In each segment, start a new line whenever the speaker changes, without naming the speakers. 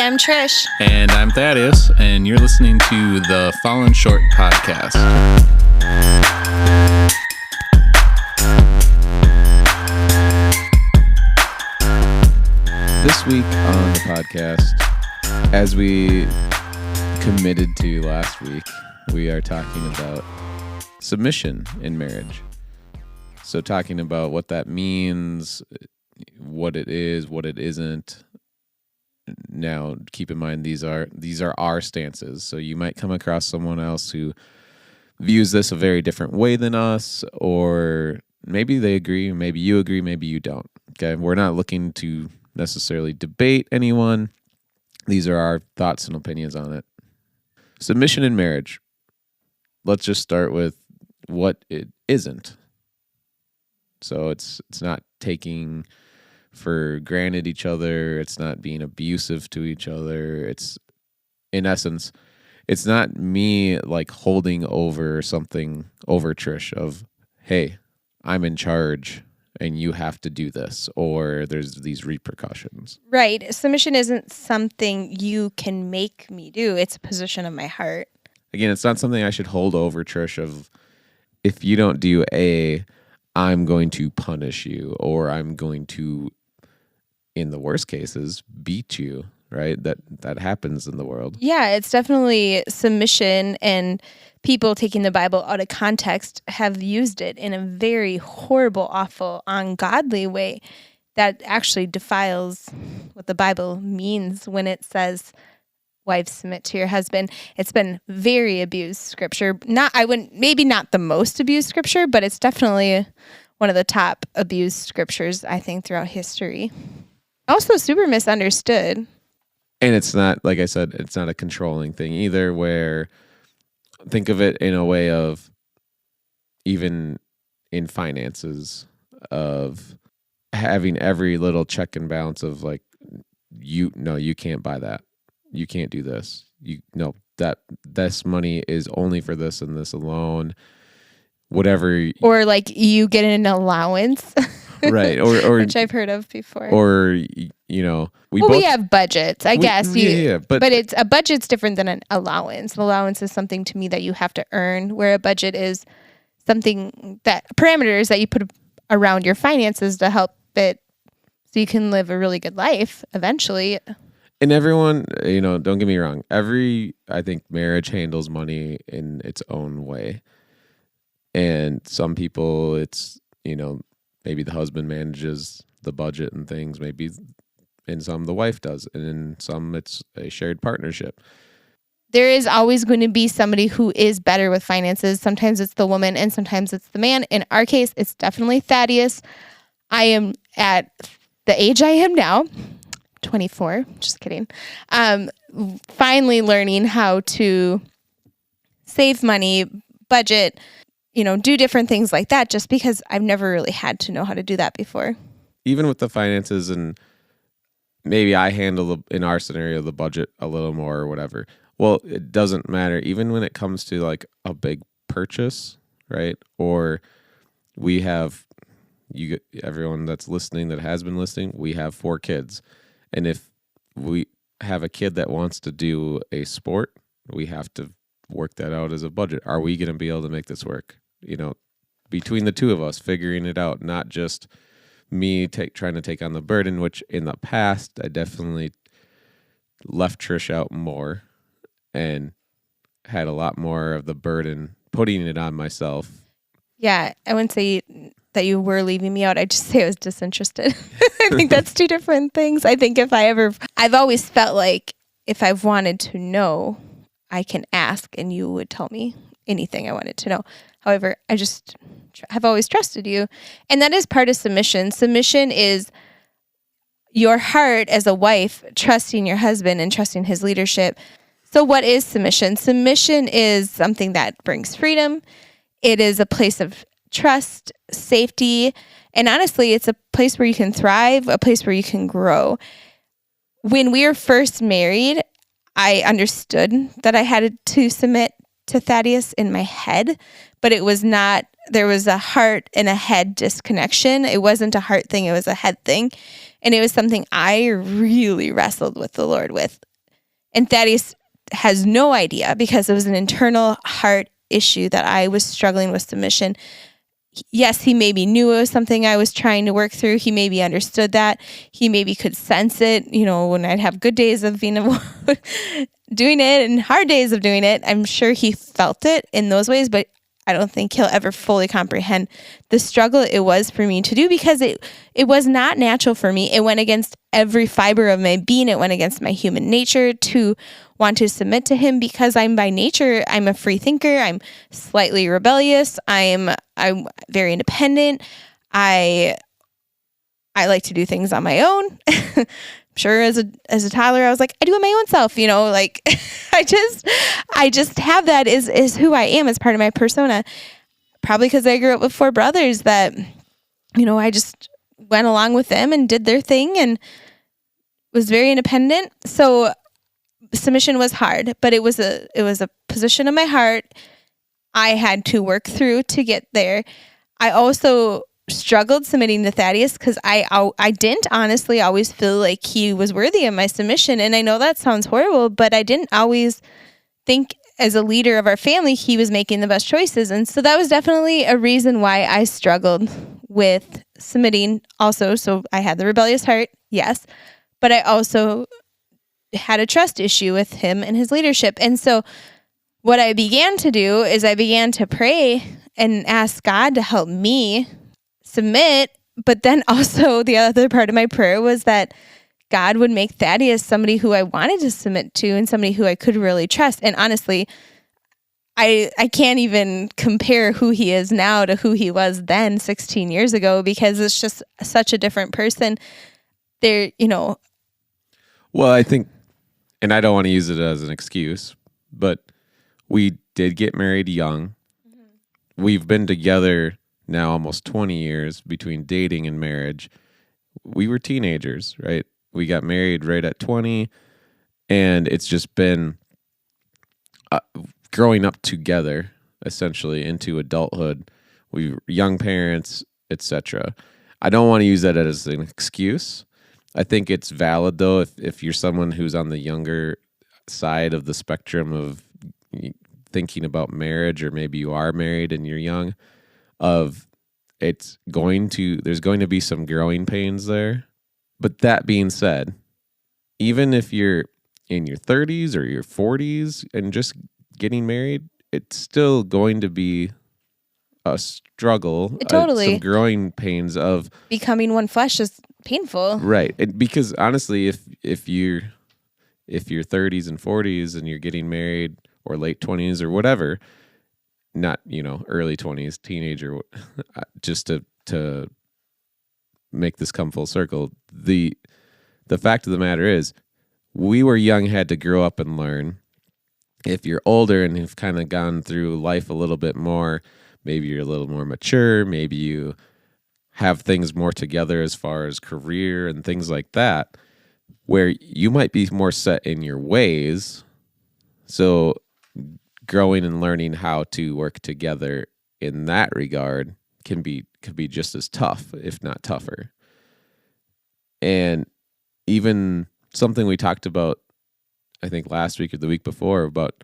I'm Trish.
And I'm Thaddeus, and you're listening to the Fallen Short Podcast. This week on the podcast, as we committed to last week, we are talking about submission in marriage. So talking about what that means, what it is, what it isn't. Now, keep in mind, these are our stances. So you might come across someone else who views this a very different way than us, or maybe they agree, maybe you agree, maybe you don't. Okay, we're not looking to necessarily debate anyone. These are our thoughts and opinions on it. Submission in marriage. Let's just start with what it isn't. So it's not taking for granted each other. It's not being abusive to each other. It's, in essence, it's not me like holding over something over Trish of, hey, I'm in charge and you have to do this, or there's these repercussions.
Right. Submission isn't something you can make me do. It's a position of my heart.
Again, it's not something I should hold over Trish of, if you don't do A, I'm going to punish you, or I'm going to, in the worst cases, beat you, right? That happens in the world.
Yeah, it's definitely submission, and people taking the Bible out of context have used it in a very horrible, awful, ungodly way that actually defiles what the Bible means when it says, wives, submit to your husband. It's been very abused scripture. Maybe not the most abused scripture, but it's definitely one of the top abused scriptures, I think, throughout history. Also super misunderstood.
And it's not, like I said, it's not a controlling thing either, where think of it in a way of, even in finances, of having every little check and balance of like, you can't buy that. You can't do this. This money is only for this and this alone. Whatever.
Or like you get an allowance.
Right. Or
which I've heard of before.
Or, we
have budgets, I guess.
But
it's a budget's different than an allowance. An allowance is something to me that you have to earn, where a budget is something that parameters that you put around your finances to help it so you can live a really good life eventually.
And everyone, don't get me wrong. I think marriage handles money in its own way. And some people, it's, maybe the husband manages the budget and things, maybe in some the wife does, and in some it's a shared partnership.
There is always going to be somebody who is better with finances. Sometimes it's the woman and sometimes it's the man. In our case, it's definitely Thaddeus. I am at the age I am now, 24, just kidding. Finally learning how to save money, budget, do different things like that, just because I've never really had to know how to do that before.
Even with the finances, and maybe I handle, in our scenario, the budget a little more or whatever. Well, it doesn't matter. Even when it comes to like a big purchase, right? Or everyone that's listening, that has been listening, we have 4 kids. And if we have a kid that wants to do a sport, we have to work that out as a budget. Are we going to be able to make this work? Between the two of us figuring it out, not just me trying to take on the burden, which in the past I definitely left Trish out more and had a lot more of the burden, putting it on myself.
Yeah, I wouldn't say that you were leaving me out. I'd just say I was disinterested. I think that's 2 different things. I think I've always felt like if I've wanted to know, I can ask and you would tell me anything I wanted to know. However, I just have always trusted you. And that is part of submission. Submission is your heart as a wife trusting your husband and trusting his leadership. So what is submission? Submission is something that brings freedom. It is a place of trust, safety, and honestly, it's a place where you can thrive, a place where you can grow. When we were first married, I understood that I had to submit to Thaddeus in my head, but it was not, there was a heart and a head disconnection. It wasn't a heart thing, it was a head thing. And it was something I really wrestled with the Lord with. And Thaddeus has no idea because it was an internal heart issue that I was struggling with submission. Yes, he maybe knew it was something I was trying to work through. He maybe understood that. He maybe could sense it, when I'd have good days of being doing it and hard days of doing it. I'm sure he felt it in those ways, but I don't think he'll ever fully comprehend the struggle it was for me to do, because it was not natural for me. It went against every fiber of my being. It went against my human nature to want to submit to him, because I'm by nature, I'm a free thinker. I'm slightly rebellious. I'm very independent. I like to do things on my own. Sure, as a toddler, I was like, I do it my own self, like I just have that is who I am as part of my persona. Probably because I grew up with 4 brothers that, I just went along with them and did their thing and was very independent. So submission was hard, but it was a position of my heart I had to work through to get there. I also struggled submitting to Thaddeus because I didn't honestly always feel like he was worthy of my submission. And I know that sounds horrible, but I didn't always think as a leader of our family he was making the best choices. And so that was definitely a reason why I struggled with submitting also. So I had the rebellious heart, yes, but I also had a trust issue with him and his leadership. And so what I began to do is I began to pray and ask God to help me submit, but then also the other part of my prayer was that God would make Thaddeus somebody who I wanted to submit to and somebody who I could really trust. And honestly, I can't even compare who he is now to who he was then 16 years ago, because it's just such a different person.
Well, I think, and I don't want to use it as an excuse, but we did get married young. Mm-hmm. We've been together now almost 20 years between dating and marriage. We were teenagers, right? We got married right at 20, and it's just been growing up together, essentially, into adulthood. We were young parents, etc. I don't want to use that as an excuse. I think it's valid, though, if you're someone who's on the younger side of the spectrum of thinking about marriage, or maybe you are married and you're young, there's going to be some growing pains there. But that being said, even if you're in your 30s or your 40s and just getting married, it's still going to be a struggle.
Totally.
Some growing pains of
becoming one flesh is painful.
Right. Because honestly, if you're 30s and 40s and you're getting married, or late 20s or whatever, not, early 20s, teenager, just to make this come full circle, the fact of the matter is, we were young, had to grow up and learn. If you're older and have kind of gone through life a little bit more, maybe you're a little more mature, maybe you have things more together as far as career and things like that, where you might be more set in your ways. So growing and learning how to work together in that regard could be just as tough, if not tougher. And even something we talked about, I think last week or the week before, about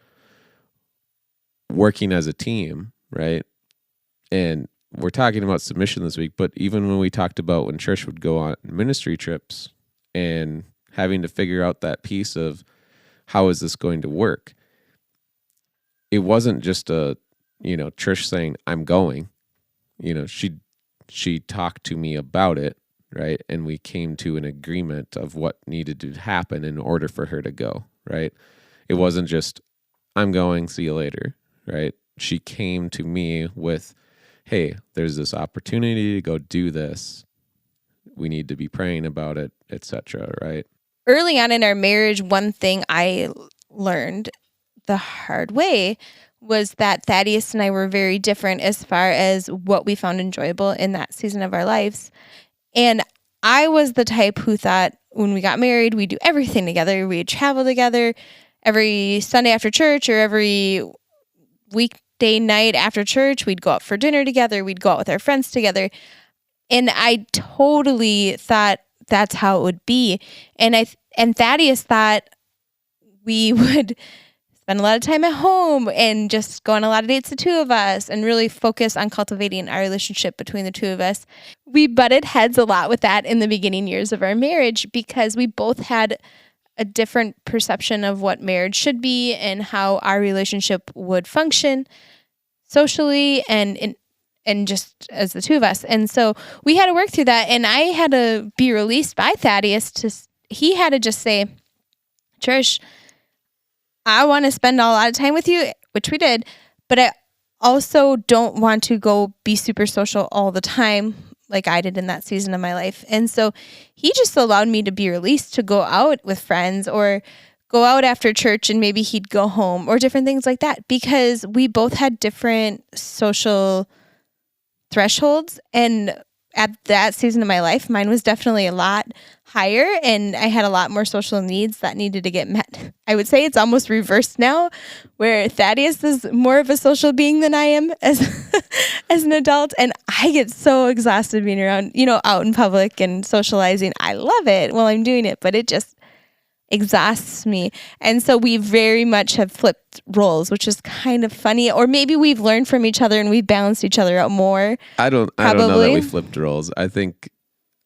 working as a team, right? And we're talking about submission this week, but even when we talked about when church would go on ministry trips and having to figure out that piece of how is this going to work, it wasn't just a, Trish saying, I'm going. She talked to me about it, right? And we came to an agreement of what needed to happen in order for her to go, right? It wasn't just, I'm going, see you later, right? She came to me with, hey, there's this opportunity to go do this. We need to be praying about it, etc., right?
Early on in our marriage, one thing I learned the hard way was that Thaddeus and I were very different as far as what we found enjoyable in that season of our lives. And I was the type who thought when we got married, we'd do everything together. We'd travel together every Sunday after church, or every weekday night after church. We'd go out for dinner together. We'd go out with our friends together. And I totally thought that's how it would be. And Thaddeus thought we would spend a lot of time at home and just go on a lot of dates, the two of us, and really focus on cultivating our relationship between the two of us. We butted heads a lot with that in the beginning years of our marriage because we both had a different perception of what marriage should be and how our relationship would function socially and just as the two of us. And so we had to work through that, and I had to be released by Thaddeus he had to just say, Trish, I want to spend a lot of time with you, which we did, but I also don't want to go be super social all the time like I did in that season of my life. And so he just allowed me to be released to go out with friends or go out after church, and maybe he'd go home or different things like that, because we both had different social thresholds. And at that season of my life, mine was definitely a lot higher, and I had a lot more social needs that needed to get met. I would say it's almost reversed now, where Thaddeus is more of a social being than I am as an adult, and I get so exhausted being around, out in public and socializing. I love it while I'm doing it, but it just exhausts me. And so we very much have flipped roles, which is kind of funny. Or maybe we've learned from each other and we've balanced each other out more.
I don't know that we flipped roles. I think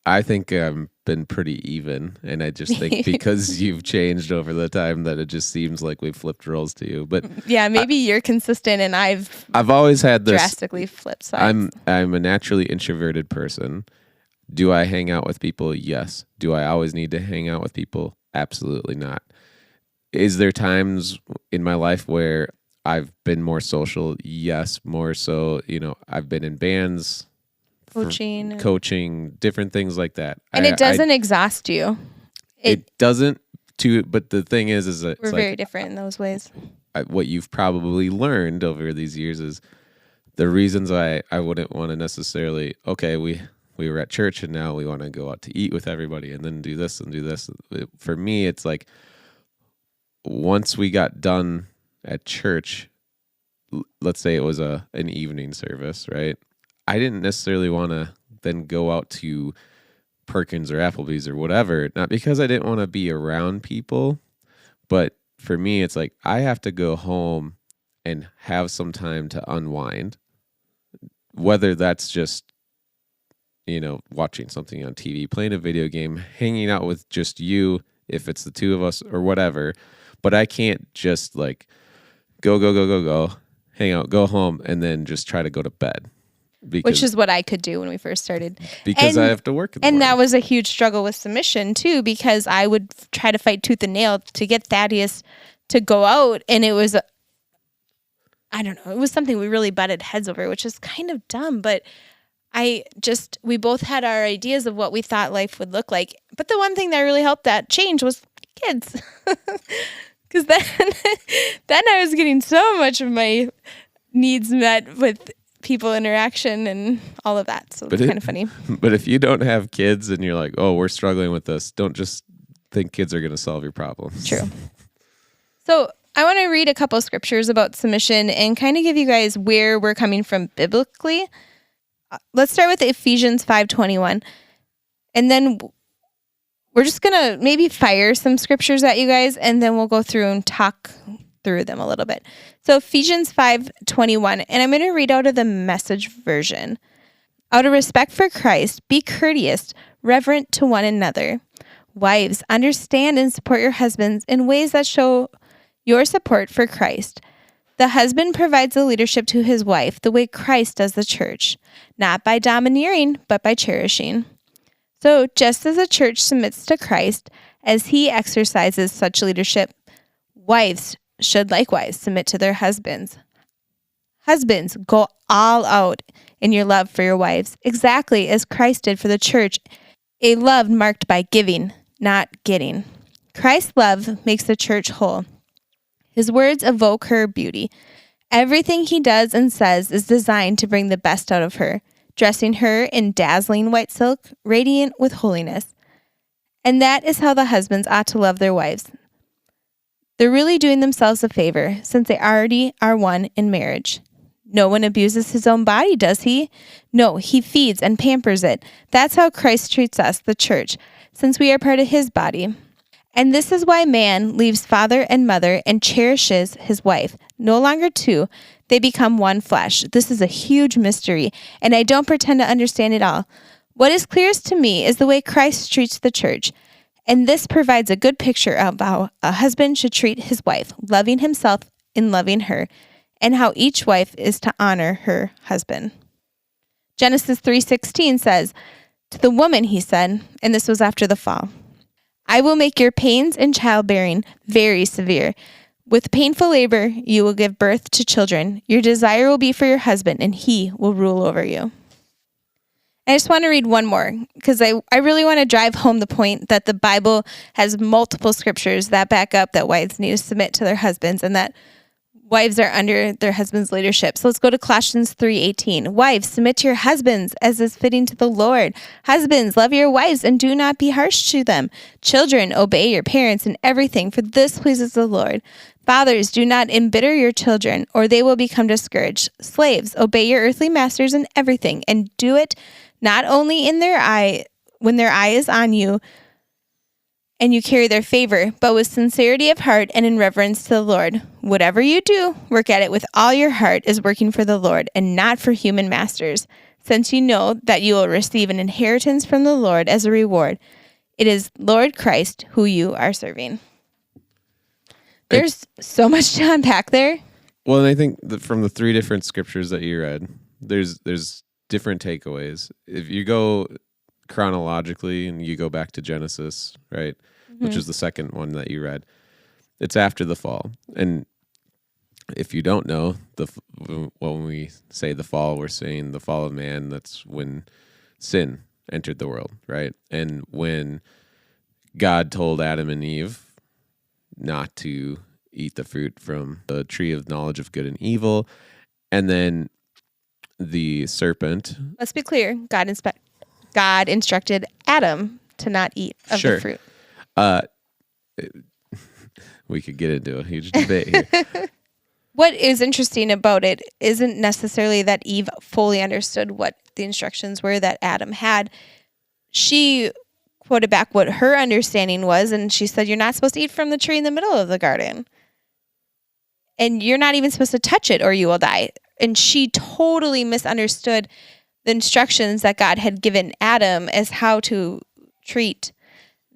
I've been pretty even, and I just think because you've changed over the time that it just seems like we've flipped roles to you. But
yeah, maybe you're consistent and I've
always had this
drastically flipped sides.
I'm a naturally introverted person. Do I hang out with people? Yes. Do I always need to hang out with people? Absolutely not. Is there times in my life where I've been more social? Yes, more so. I've been in bands, coaching, different things like that.
And it doesn't exhaust you.
It doesn't. But the thing is that
we're very different in those ways.
What you've probably learned over these years is the reasons I wouldn't want to necessarily. Okay, we were at church and now we want to go out to eat with everybody and then do this and do this. For me, it's like once we got done at church, let's say it was an evening service, right? I didn't necessarily want to then go out to Perkins or Applebee's or whatever, not because I didn't want to be around people, but for me, it's like I have to go home and have some time to unwind, whether that's just watching something on TV, playing a video game, hanging out with just you, if it's the two of us or whatever. But I can't just like go, hang out, go home, and then just try to go to bed.
Which is what I could do when we first started.
Because I have to work in the morning.
That was a huge struggle with submission too, because I would try to fight tooth and nail to get Thaddeus to go out. And it was, I don't know, it was something we really butted heads over, which is kind of dumb, but we both had our ideas of what we thought life would look like. But the one thing that really helped that change was kids. Because then I was getting so much of my needs met with people interaction and all of that. So it's kind of funny.
But if you don't have kids and you're like, oh, we're struggling with this, don't just think kids are going to solve your problems.
True. So I want to read a couple scriptures about submission and kind of give you guys where we're coming from biblically. Let's start with Ephesians 5:21. And then we're just going to maybe fire some scriptures at you guys, and then we'll go through and talk through them a little bit. So Ephesians 5:21, and I'm going to read out of the Message version. Out of respect for Christ, be courteous, reverent to one another. Wives, understand and support your husbands in ways that show your support for Christ. The husband provides the leadership to his wife the way Christ does the church, not by domineering, but by cherishing. So just as the church submits to Christ as he exercises such leadership, wives should likewise submit to their husbands. Husbands, go all out in your love for your wives, exactly as Christ did for the church, a love marked by giving, not getting. Christ's love makes the church whole. His words evoke her beauty. Everything he does and says is designed to bring the best out of her, dressing her in dazzling white silk, radiant with holiness. And that is how the husbands ought to love their wives. They're really doing themselves a favor, since they already are one in marriage. No one abuses his own body, does he? No, he feeds and pampers it. That's how Christ treats us, the church, since we are part of his body. And this is why man leaves father and mother and cherishes his wife. No longer two, they become one flesh. This is a huge mystery, and I don't pretend to understand it all. What is clearest to me is the way Christ treats the church. And this provides a good picture of how a husband should treat his wife, loving himself and loving her, and how each wife is to honor her husband. Genesis 3:16 says, "To the woman he said," and this was after the fall, "I will make your pains in childbearing very severe. With painful labor you will give birth to children. Your desire will be for your husband, and he will rule over you." I just want to read one more because I really want to drive home the point that the Bible has multiple scriptures that back up that wives need to submit to their husbands and that wives are under their husband's leadership. So let's go to Colossians 3:18. "Wives, submit to your husbands as is fitting to the Lord. Husbands, love your wives and do not be harsh to them. Children, obey your parents in everything, for this pleases the Lord. Fathers, do not embitter your children, or they will become discouraged. Slaves, obey your earthly masters in everything, and do it not only in their eye when their eye is on you and you carry their favor, but with sincerity of heart and in reverence to the Lord. Whatever you do, work at it with all your heart as working for the Lord and not for human masters, since you know that you will receive an inheritance from the Lord as a reward. It is Lord Christ who you are serving." There's so much to unpack there.
Well, and I think that from the three different scriptures that you read, there's different takeaways. If you go chronologically and you go back to Genesis, right, which is the second one that you read, it's after the fall. And if you don't know, when we say the fall, we're saying the fall of man. That's when sin entered the world, right? And when God told Adam and Eve not to eat the fruit from the tree of knowledge of good and evil, and then the serpent.
Let's be clear. God instructed Adam to not eat of the fruit.
We could get into a huge debate here.
What is interesting about it isn't necessarily that Eve fully understood what the instructions were that Adam had. She quoted back what her understanding was, and she said, "You're not supposed to eat from the tree in the middle of the garden. And you're not even supposed to touch it or you will die." And she totally misunderstood the instructions that God had given Adam as how to treat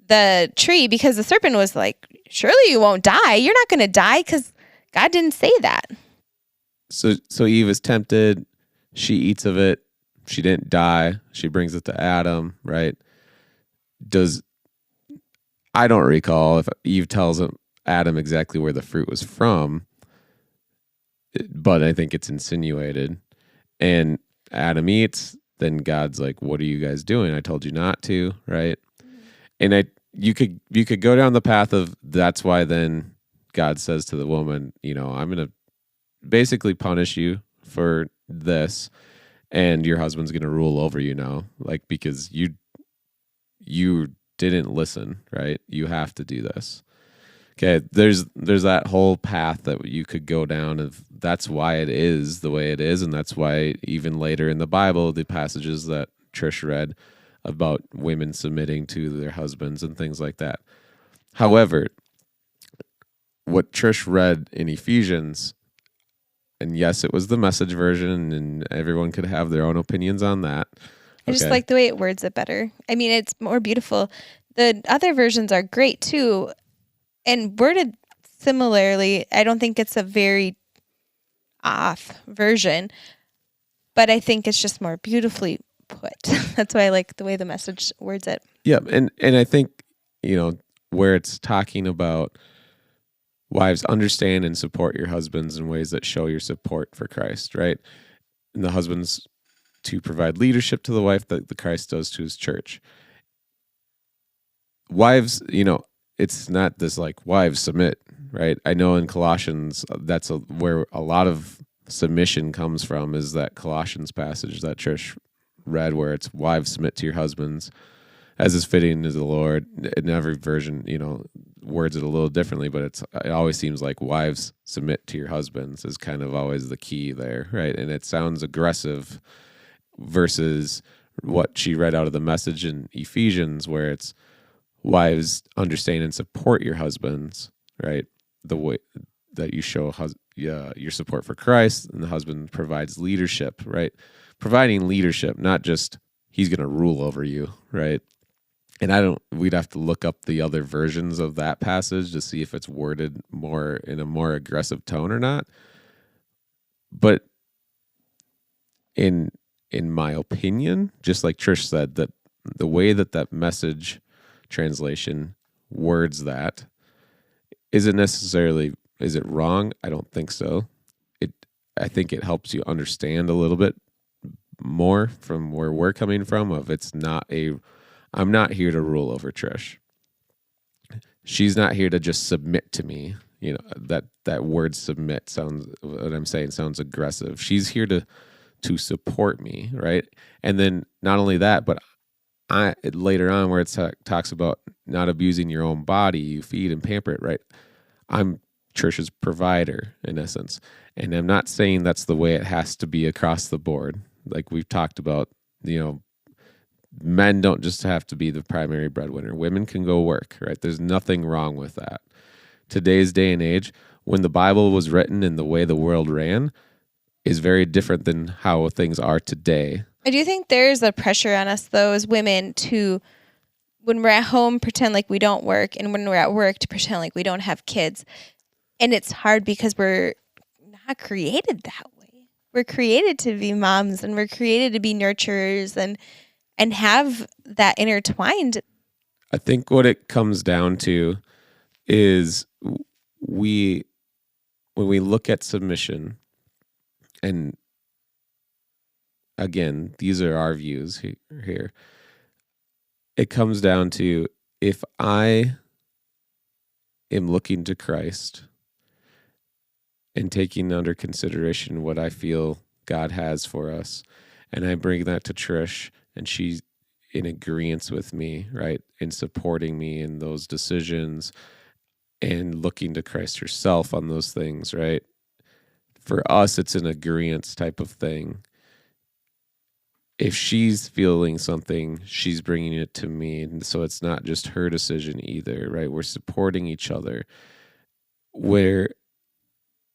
the tree, because the serpent was like, "Surely you won't die. You're not going to die because God didn't say that."
So Eve is tempted. She eats of it. She didn't die. She brings it to Adam, right? I don't recall if Eve tells Adam exactly where the fruit was from, but I think it's insinuated. And Adam eats, then God's like, "What are you guys doing? I told you not to," right? And you could go down the path of that's why then God says to the woman, "I'm going to basically punish you for this, and your husband's going to rule over you now, like, because you didn't listen, right? You have to do this." Okay, there's that whole path that you could go down of that's why it is the way it is, and that's why even later in the Bible, the passages that Trish read about women submitting to their husbands and things like that. However, what Trish read in Ephesians, and yes, it was the Message version, and everyone could have their own opinions on that.
I just like the way it words it better. I mean, it's more beautiful. The other versions are great too, and worded similarly. I don't think it's a very off version, but I think it's just more beautifully put. That's why I like the way the Message words it.
Yeah, and I think, where it's talking about wives, understand and support your husbands in ways that show your support for Christ, right? And the husbands to provide leadership to the wife that the Christ does to his church. Wives, it's not this like wives submit, right? I know in Colossians, that's where a lot of submission comes from, is that Colossians passage that Trish read where it's wives submit to your husbands as is fitting to the Lord. In every version, words it a little differently, but it always seems like wives submit to your husbands is kind of always the key there, right? And it sounds aggressive versus what she read out of the Message in Ephesians, where it's wives, understand and support your husbands, right? The way that you show your support for Christ, and the husband provides leadership, right? Providing leadership, not just he's going to rule over you, right? And we'd have to look up the other versions of that passage to see if it's worded more in a more aggressive tone or not. But in my opinion, just like Trish said, that the way that Message translation words that isn't necessarily, is it wrong? I don't think so. I think it helps you understand a little bit more from where we're coming from, of I'm not here to rule over Trish. She's not here to just submit to me. You know, that word submit sounds, what I'm saying sounds aggressive. She's here to support me, right? And then not only that, but later on where it talks about not abusing your own body, you feed and pamper it, right? I'm Trish's provider in essence. And I'm not saying that's the way it has to be across the board. Like we've talked about, you know, men don't just have to be the primary breadwinner. Women can go work, right? There's nothing wrong with that. Today's day and age, when the Bible was written and the way the world ran, is very different than how things are today.
I do think there's a pressure on us, though, as women to, when we're at home, pretend like we don't work, and when we're at work, to pretend like we don't have kids. And it's hard because we're not created that way. We're created to be moms, and we're created to be nurturers and have that intertwined.
I think what it comes down to is when we look at submission, and again, these are our views here. It comes down to, if I am looking to Christ and taking under consideration what I feel God has for us, and I bring that to Trish, and she's in agreement with me, right, in supporting me in those decisions and looking to Christ herself on those things, right? For us, it's an agreement type of thing. If she's feeling something, she's bringing it to me. And so it's not just her decision either, right? We're supporting each other. Where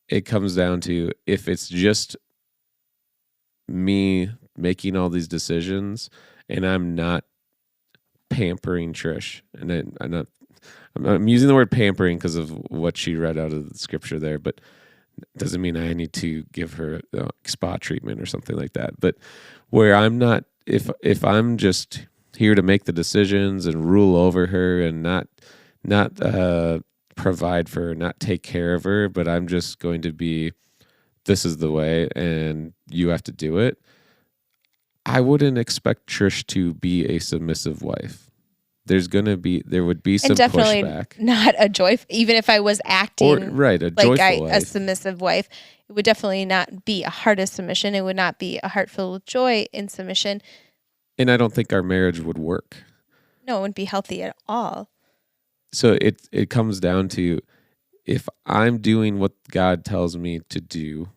it comes down to, if it's just me making all these decisions and I'm not pampering Trish, and I'm using the word pampering because of what she read out of the scripture there, but doesn't mean I need to give her spa treatment or something like that. But where I'm not, if I'm just here to make the decisions and rule over her and not provide for her, not take care of her, but I'm just going to be, this is the way and you have to do it, I wouldn't expect Trish to be a submissive wife. There would be some
and definitely
pushback.
Not a joy. Even if I was acting
a
submissive wife, it would definitely not be a heart of submission. It would not be a heart filled with joy in submission.
And I don't think our marriage would work.
No, it wouldn't be healthy at all.
So it comes down to, if I'm doing what God tells me to do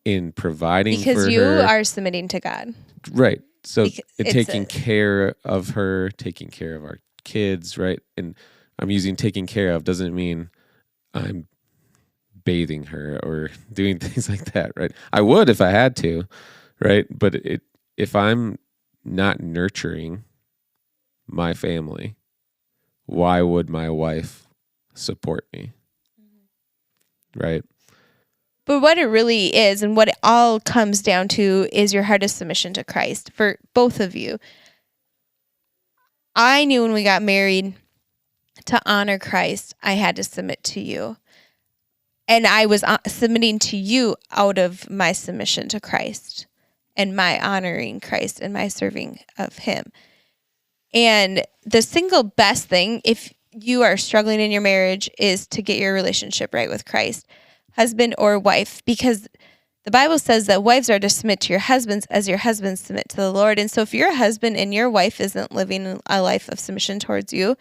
in providing for her.
Because you are submitting to God.
Right. So taking care of her, taking care of our kids, right? And I'm using taking care of doesn't mean I'm bathing her or doing things like that, right? I would if I had to, right? But if I'm not nurturing my family, why would my wife support me? Right?
But what it really is, and what it all comes down to, is your heart of submission to Christ for both of you. I knew when we got married, to honor Christ, I had to submit to you. And I was submitting to you out of my submission to Christ and my honoring Christ and my serving of him. And the single best thing, if you are struggling in your marriage, is to get your relationship right with Christ, husband or wife, because the Bible says that wives are to submit to your husbands as your husbands submit to the Lord. And so if your husband and your wife isn't living a life of submission towards you,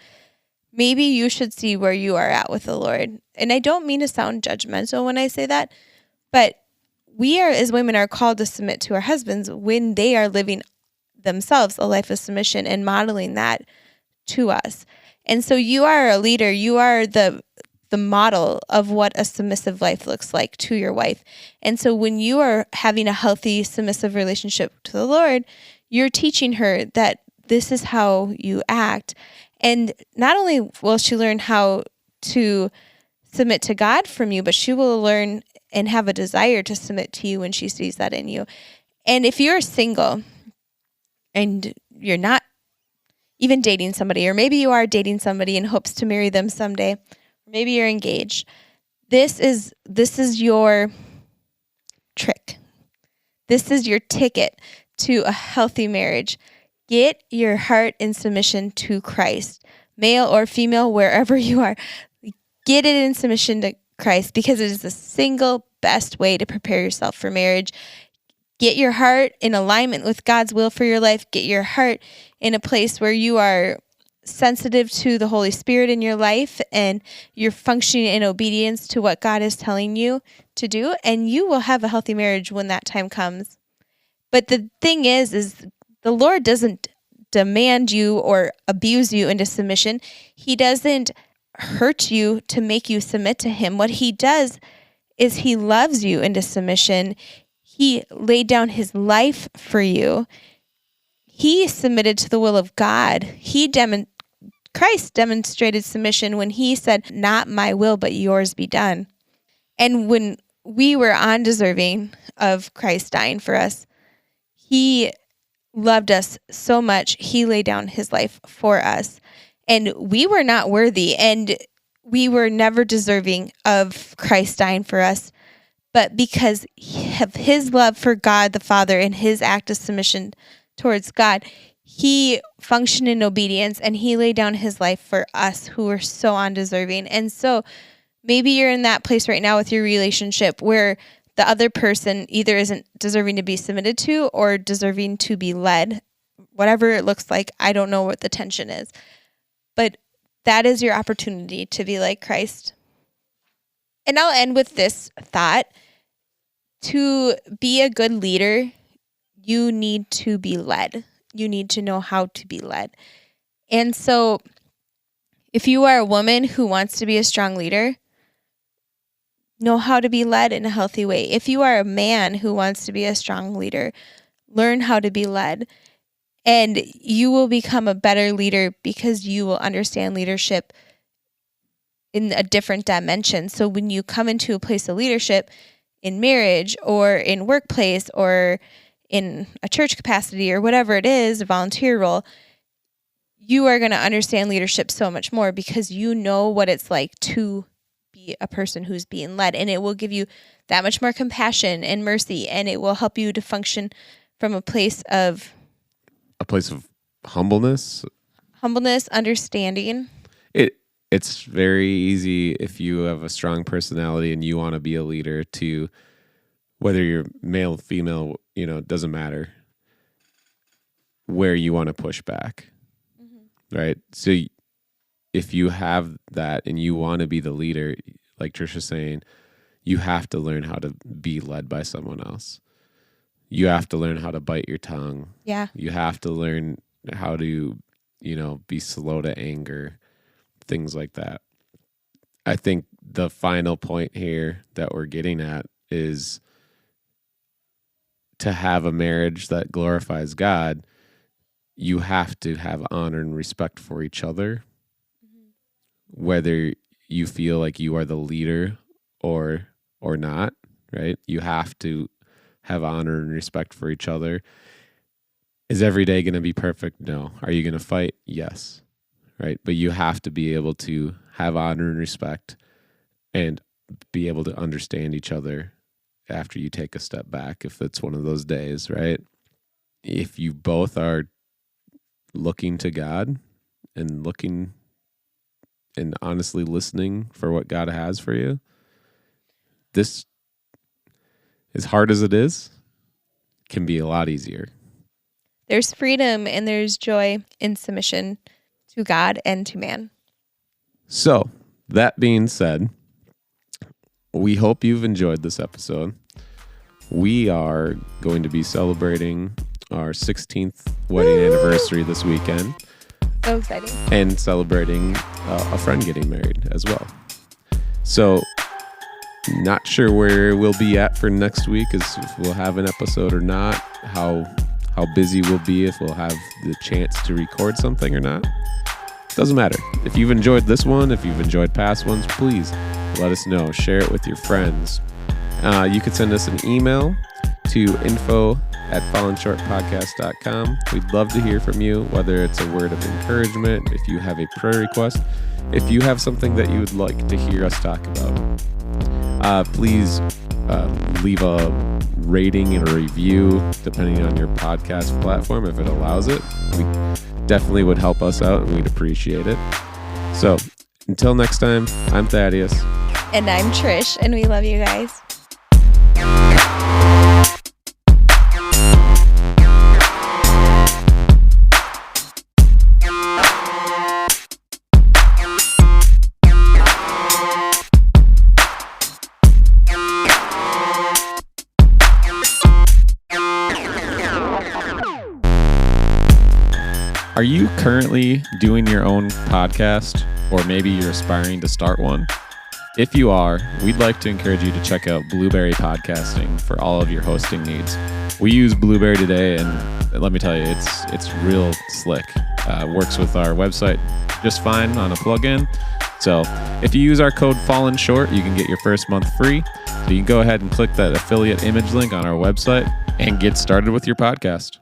maybe you should see where you are at with the Lord. And I don't mean to sound judgmental when I say that, but we are, as women, are called to submit to our husbands when they are living themselves a life of submission and modeling that to us. And so you are a leader. You are the model of what a submissive life looks like to your wife. And so when you are having a healthy, submissive relationship to the Lord, you're teaching her that this is how you act. And not only will she learn how to submit to God from you, but she will learn and have a desire to submit to you when she sees that in you. And if you're single and you're not even dating somebody, or maybe you are dating somebody in hopes to marry them someday, or maybe you're engaged, this is your trick. This is your ticket to a healthy marriage. Get your heart in submission to Christ, male or female, wherever you are. Get it in submission to Christ, because it is the single best way to prepare yourself for marriage. Get your heart in alignment with God's will for your life. Get your heart in a place where you are sensitive to the Holy Spirit in your life and you're functioning in obedience to what God is telling you to do, and you will have a healthy marriage when that time comes. But the thing is the Lord doesn't demand you or abuse you into submission. He doesn't hurt you to make you submit to him. What he does is he loves you into submission. He laid down his life for you. He submitted to the will of God. Christ demonstrated submission when he said, "Not my will, but yours be done." And when we were undeserving of Christ dying for us, he loved us so much, he laid down his life for us. And we were not worthy, and we were never deserving of Christ dying for us. But because of his love for God the Father and his act of submission towards God, he functioned in obedience, and he laid down his life for us who were so undeserving. And so maybe you're in that place right now with your relationship where the other person either isn't deserving to be submitted to or deserving to be led, whatever it looks like. I don't know what the tension is, but that is your opportunity to be like Christ. And I'll end with this thought. To be a good leader, you need to be led. You need to know how to be led. And so if you are a woman who wants to be a strong leader, know how to be led in a healthy way. If you are a man who wants to be a strong leader, learn how to be led. And you will become a better leader because you will understand leadership in a different dimension. So when you come into a place of leadership in marriage or in workplace or in a church capacity or whatever it is, a volunteer role, you are going to understand leadership so much more because you know what it's like to be a person who's being led, and it will give you that much more compassion and mercy, and it will help you to function from a place of
humbleness,
understanding.
It's very easy if you have a strong personality and you want to be a leader to, whether you're male, female, it doesn't matter, where you want to push back, right? So if you have that and you want to be the leader, like Trisha's saying, you have to learn how to be led by someone else. You have to learn how to bite your tongue.
Yeah.
You have to learn how to, be slow to anger, things like that. I think the final point here that we're getting at is to have a marriage that glorifies God, you have to have honor and respect for each other, whether you feel like you are the leader or not, right? You have to have honor and respect for each other. Is every day going to be perfect? No. Are you going to fight? Yes. Right? But you have to be able to have honor and respect and be able to understand each other after you take a step back, if it's one of those days, right? If you both are looking to God and looking and honestly listening for what God has for you, this, as hard as it is, can be a lot easier.
There's freedom and there's joy in submission to God and to man.
So, that being said, we hope you've enjoyed this episode. We are going to be celebrating our 16th wedding anniversary this weekend.
So exciting.
And celebrating a friend getting married as well. So, not sure where we'll be at for next week, as if we'll have an episode or not, how busy we'll be, if we'll have the chance to record something or not. Doesn't matter. If you've enjoyed this one, if you've enjoyed past ones, please let us know. Share it with your friends. You could send us an email to info@fallenshortpodcast.com. We'd love to hear from you, whether it's a word of encouragement, if you have a prayer request, if you have something that you would like to hear us talk about. Please leave a rating and a review, depending on your podcast platform, if it allows it. We definitely would help us out, and we'd appreciate it. So, until next time, I'm Thaddeus.
And I'm Trish, and we love you guys.
Are you currently doing your own podcast, or maybe you're aspiring to start one? If you are, we'd like to encourage you to check out Blueberry Podcasting for all of your hosting needs. We use Blueberry today, and let me tell you, it's real slick. Works with our website just fine on a plugin. So if you use our code Fallen Short, you can get your first month free. So you can go ahead and click that affiliate image link on our website and get started with your podcast.